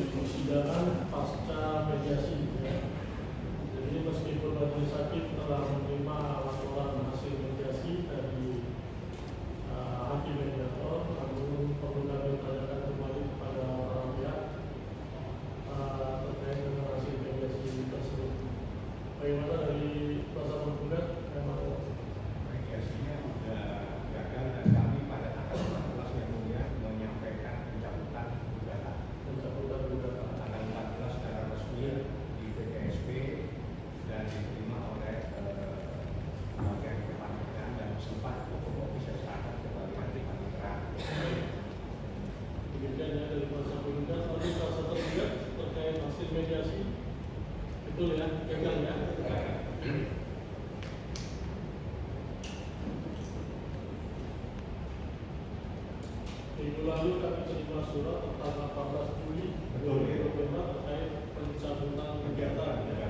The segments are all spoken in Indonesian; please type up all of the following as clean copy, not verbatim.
Persidangan pasca mediasi ya. Jadi meskipun majelis hakim telah menerima laporan hasil mediasi dari hakim mediator, namun perlu kami tanyakan kembali kepada para pihak terkait dengan hasil mediasi tersebut. Bagaimana dari kuasa penggugat? Memang mediasinya sudah gagal dan kami pada tanggal 14 yang mulia menyampaikan pencabutan gugatan. Tanggal 14 secara resmi di PKSP dan diterima oleh bagian kepanitiaan dan sempat pokok bisa serahkan kepada nanti panitera. Demikian ya dari kuasa penggugat. Lalu kuasa tergugat terkait hasil mediasi, betul ya, gagal ya. Minggu lalu kami terima surat tanggal 18 Juli 2025 terkait pencabutan kegiatan ya.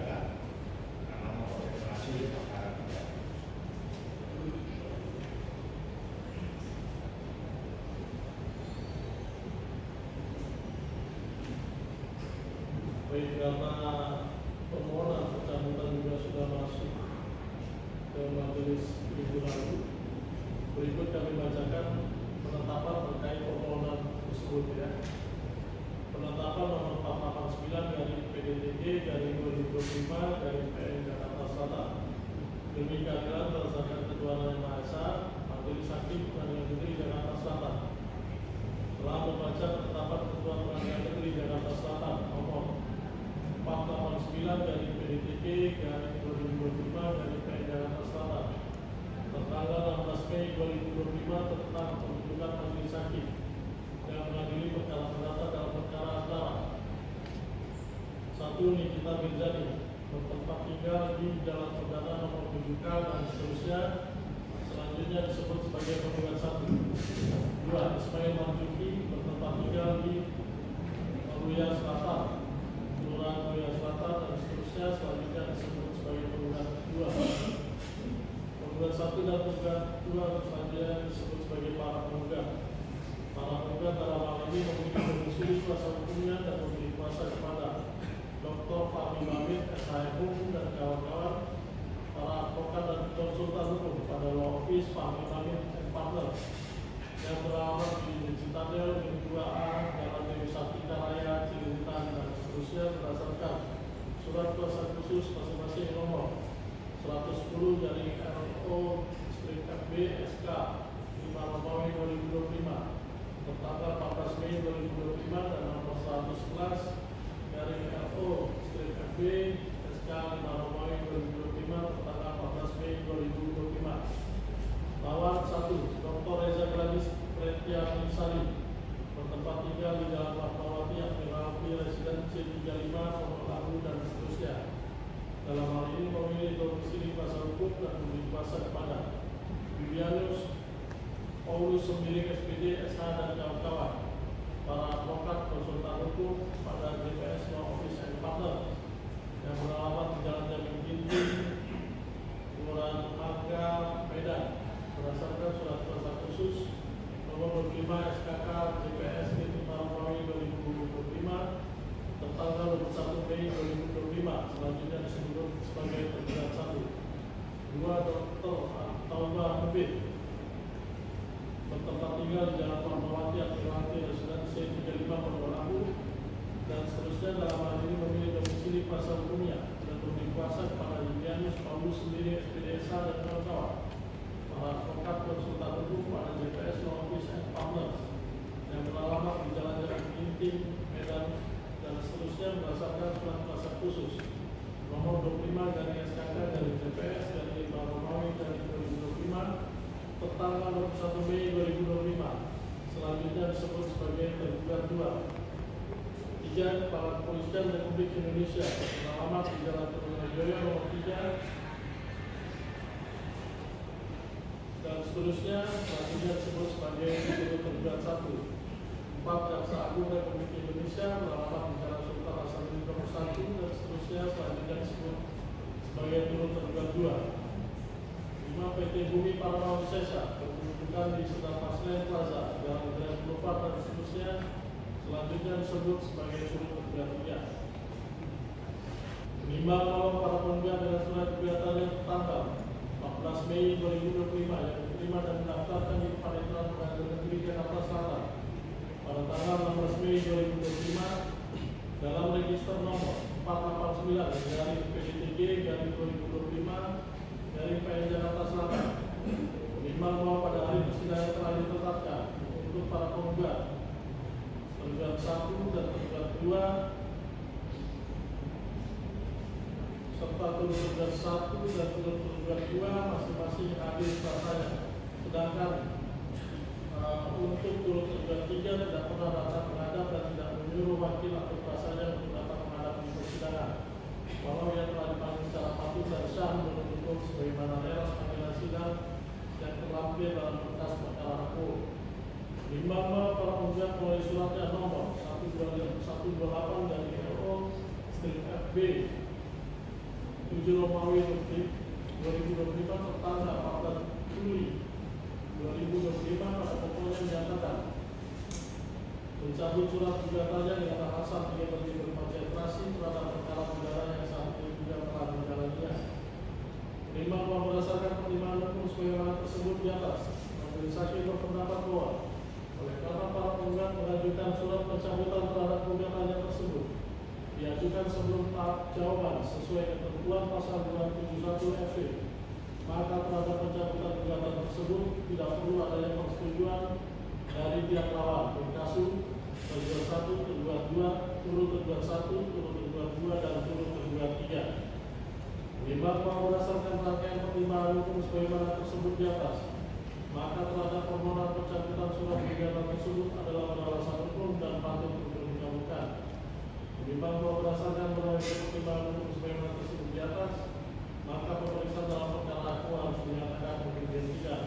Karena mau konsentrasi perkara tidak. Baik, karena permohonan pencabutan juga sudah masuk ke majelis minggu lalu, berikut kami bacakan penetapan terkait permohonan tersebut ya. Penetapan nomor 489 dari PDTG dari 2025 dari PN Jakarta Selatan demi keadilan berdasarkan ketuhanan yang Maha Esa, Majelis Hakim Pengadilan Negeri Jakarta Selatan telah membaca penetapan Ketua Pengadilan Negeri Jakarta Selatan nomor 489 dari PDTG dari 2025 dari PN Jakarta Selatan tertanggal 16 Mei 2025 tentang pembentukan majelis hakim yang mengadili perkara perdata dalam perkara antara 1. Nikita Mirzani bertempat tinggal di Jalan Perdana nomor 7K dan seterusnya, selanjutnya disebut sebagai penggugat 1. 2. Ismail Marzuki bertempat tinggal di Waluya Selatan, Kelurahan Waluya Selatan dan seterusnya, selanjutnya disebut sebagai penggugat 2. Penggugat 1 dan penggugat 2 selanjutnya disebut sebagai para penggugat. Para penggugat dalam hal ini memiliki domisili kuasa hukumnya dan memiliki kuasa kepada Dr. Fahmi Mamit, SHM dan kawan-kawan, para advokat dan konsultan hukum pada law office Fahmi Mamit and Partners yang beralamat di Citadel, Ring 2A, Jalan Dewi Sartika Raya, Cililitan dan seterusnya berdasarkan surat kuasa khusus masing-masing nomor 110 dari LO/FB SK 5 Romawi 2025 tertanggal 14 Mei 2025 dan nomor 111 dari LO/FB SK 5 Romawi 2025 tertanggal 14 Mei 2025. Lawan 1. Dr. Reza Gladys Pretianingsari bertempat tinggal di Jalan Fatmawati, Admiralty Residen C3 35 Lagu dan seterusnya. Dalam hal ini pemilih domisili kuasa hukum dan memberi kuasa kepada Julianus Paulus Sembiring SPD SH dan kawan-kawan, para advokat konsultan hukum pada DPS Law Office and Partners yang beralamat di Jalan Jamil Ginting, Kelurahan Marga, Medan, berdasarkan surat kuasa khusus nomor 25 SKK DPS Romawi 2025 tanggal 21 Mei 2025, selanjutnya disebut sebagai tergugat 1. 2. Dr. Tauba Habib bertempat tinggal di Jalan Fatmawati Akhirati Residen C35 Lagu dan seterusnya. Dalam hal ini memilih domisili kuasa hukumnya dan memberi kuasa kepada Julianus Paulus Sembiring SPD SH dan kawan-kawan, para advokat konsultan hukum pada DPS Law Office and Partners yang beralamat di Jalan Jalan Ginting, Medan dan seterusnya berdasarkan surat kuasa khusus nomor 25 dari SKK dari DPS dari Romawi dari 2025 tanggal 21 Mei 2025, selanjutnya disebut sebagai tergugat 2. 3. Kepala Kepolisian Republik Indonesia beralamat di Jalan Trunojoyo nomor 3 dan seterusnya, selanjutnya disebut sebagai tergugat 1. 4. Jaksa Agung Republik Indonesia beralamat di Jalan Sultan Hasanuddin nomor 1 dan seterusnya, selanjutnya disebut sebagai turut tergugat 2. 5. PT Bumi Paramount Sesa berkedudukan di Sedang Paslen Plaza, Jalan Grand Boulevard dan seterusnya, selanjutnya disebut sebagai turut tergugat 3. Menimbang bahwa para penggugat dengan surat gugatan yang tanggal 14 Mei 2025 yang diterima dan mendaftarkan di Panitera Pengadilan Negeri Jakarta Selatan pada tanggal 16 Mei 2025 dalam register nomor 489 dari PDTG dari 2025 dari PN Jakarta Selatan. Menimbang bahwa pada hari persidangan telah ditetapkan untuk para penggugat tergugat 1 dan tergugat 2 serta turut tergugat 1 dan turut tergugat 2 masing-masing hadir rasanya. Sedangkan untuk turut tergugat 3 tidak pernah datang menghadap dan tidak menyuruh wakil atau kuasanya untuk datang menghadap di persidangan. Walau yang telah dipanggil secara patut dan sah menurut hukum sebagaimana leras panggilan sidang yang terlampir dalam berkas perkara hukum. Menimbang bahwa para penggugat melalui suratnya nomor 128 dari RO Strip FB 7 Romawi 2025 tanggal 14 Juli 2025 pada pokoknya menyatakan mencabut surat gugatannya dengan alasan dia lebih berkonsentrasi terhadap perkara negara yang saat ini juga telah menjalaninya. Menimbang bahwa berdasarkan pertimbangan hukum sebagaimana tersebut di atas, majelis hakim berpendapat bahwa oleh karena para penggugat mengajukan surat pencabutan terhadap gugatannya tersebut diajukan sebelum tahap jawaban sesuai ketentuan pasal 271 FE, maka terhadap pencabutan gugatan tersebut tidak perlu adanya persetujuan dari pihak lawan berkasus tergugat 1, tergugat 2, turut tergugat 1, turut tergugat 2 dan turut tergugat 3. Menimbang bahwa berdasarkan rangkaian pertimbangan hukum sebagaimana tersebut di atas, maka terhadap permohonan pencabutan surat gugatan tersebut adalah beralasan hukum dan patut untuk dikabulkan. Menimbang bahwa berdasarkan berbagai pertimbangan hukum sebagaimana tersebut di atas, maka pemeriksaan dalam perkara aku harus dinyatakan dihentikan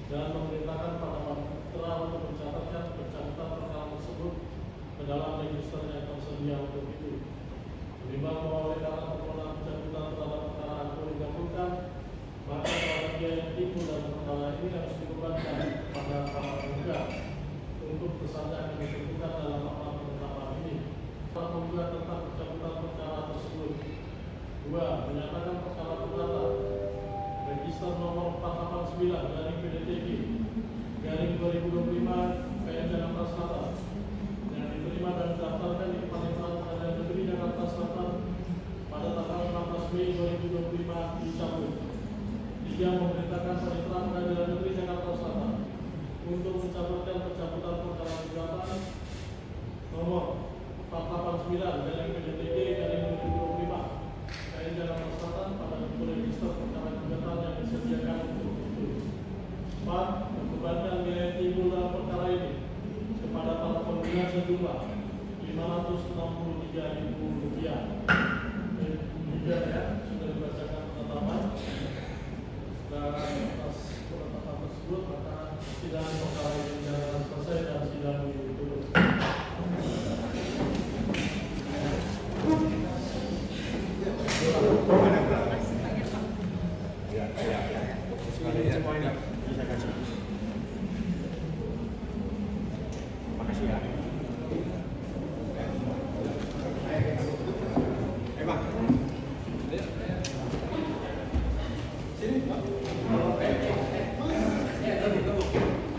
dan memerintahkan pada Panitera untuk mencatatkan pencabutan perkara tersebut ke dalam register yang tersedia untuk itu. Menimbang bahwa oleh karena permohonan pencabutan terhadap perkara aku digabungkan, maka para dia yang timbul dalam perkara ini harus dibebankan kepada para penggugat untuk pesannya yang ditentukan dalam akta penetapan ini. Para penggugat tentang pencabutan perkara tersebut. 2. Menyatakan perkara perdata register nomor 489 dari PDTG garing 2025 PN Jakarta Selatan yang diterima dan didaftarkan di Panitera Pengadilan Negeri Jakarta Selatan pada tanggal 16 Mei 2025 dicabut. 3. Memerintahkan Panitera Pengadilan Negeri Jakarta Selatan untuk mencatatkan pencabutan perkara gugatan nomor 489 dari PDTG garing 2025 PN Jakarta Selatan pada buku register perkara gugatan yang disediakan untuk itu. 4. Membebankan nilai timbul dalam perkara ini kepada para penggugat sejumlah 5 Rp563.000. Juga ya, sudah dibacakan penetapan. Dan atas penetapan tersebut maka sidang perkara ini dinyatakan selesai dan sidang ditutup. Semuanya bisa kasih. Makasih ya. Bang. Sini, Pak.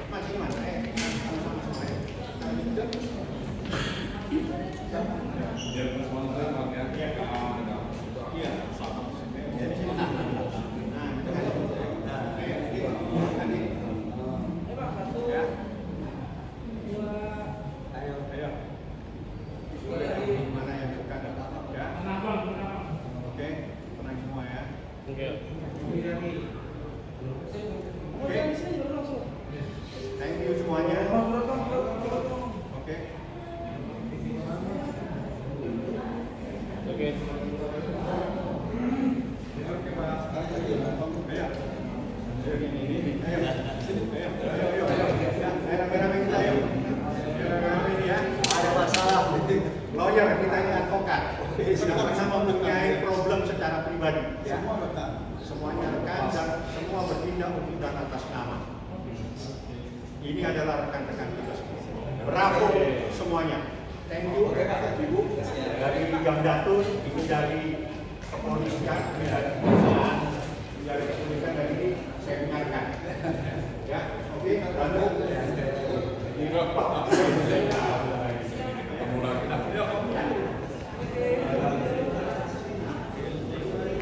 Mas, ini Mas. Sama-sama ya. Iya, sama. Jadi sini. Nah, itu kan. Mana yang dekat? Ya. Oke, tenang semua ya. Oke. Oke. Thank you semuanya. Oke. Oke. Oke, Pak. Ayo. Ayo ini. Ayo. Sini. Ayo. Ya, rame-rame kita ayo. Rame-rame ini ya. Ada masalah. Lawyer kita ini advokat. Sama-sama mempunyai problem secara pribadi. Semua rekan. Semuanya rekan dan semua bertindak untuk atas nama. Ini adalah rekan-rekan kita semua. Bravo semuanya. Thank you. Dari Gamdatul, ini dari kepolisian, ini dari kepolisian, ini dari kepolisian, dan ini saya dengarkan. Ya, oke. Lalu ini